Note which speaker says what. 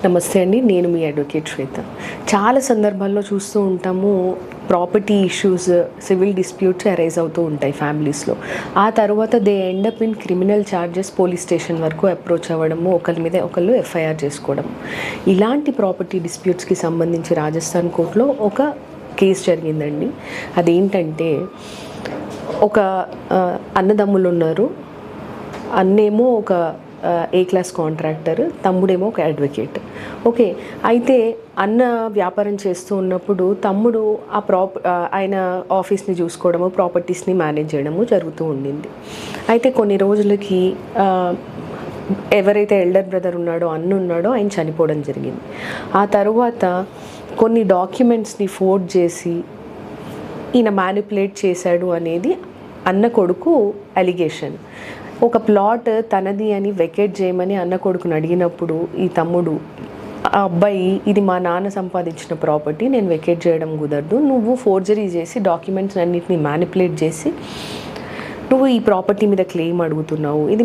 Speaker 1: నమస్తే అండి, నేను మీ అడ్వకేట్ శ్వేత. చాలా సందర్భాల్లో చూస్తూ ఉంటాము, property issues, civil disputes arise అవుతూ ఉంటాయి ఫ్యామిలీస్లో. ఆ తర్వాత they end up in criminal charges, police station వరకు అప్రోచ్ అవ్వడము, ఒకరి మీద ఒకళ్ళు ఎఫ్ఐఆర్ చేసుకోవడం. ఇలాంటి ప్రాపర్టీ డిస్ప్యూట్స్కి సంబంధించి రాజస్థాన్ కోర్టులో ఒక కేసు జరిగిందండి. అదేంటంటే, ఒక అన్నదమ్ములు ఉన్నారు. అన్నేమో ఒక ఏ క్లాస్ కాంట్రాక్టర్, తమ్ముడేమో ఒక అడ్వకేట్. ఓకే, అయితే అన్న వ్యాపారం చేస్తూ ఉన్నప్పుడు తమ్ముడు ఆయన ఆఫీస్ని చూసుకోవడము, ప్రాపర్టీస్ని మేనేజ్ చేయడము జరుగుతూ ఉండింది. అయితే కొన్ని రోజులకి ఎవరైతే ఎల్డర్ బ్రదర్ ఉన్నాడో, అన్న ఉన్నాడో, ఆయన చనిపోవడం జరిగింది. ఆ తర్వాత కొన్ని డాక్యుమెంట్స్ని ఫోర్జ్ చేసి ఈయన మ్యానిపులేట్ చేశాడు అనేది అన్న కొడుకు అలిగేషన్. ఒక ప్లాట్ తనది అని వెకేట్ చేయమని అన్న కొడుకుని అడిగినప్పుడు ఈ తమ్ముడు, ఆ అబ్బాయి, ఇది మా నాన్న సంపాదించిన ప్రాపర్టీ, నేను వెకేట్ చేయడం కుదరదు, నువ్వు ఫోర్జరీ చేసి డాక్యుమెంట్స్ అన్నిటిని మ్యానిపులేట్ చేసి నువ్వు ఈ ప్రాపర్టీ మీద క్లెయిమ్ అడుగుతున్నావు, ఇది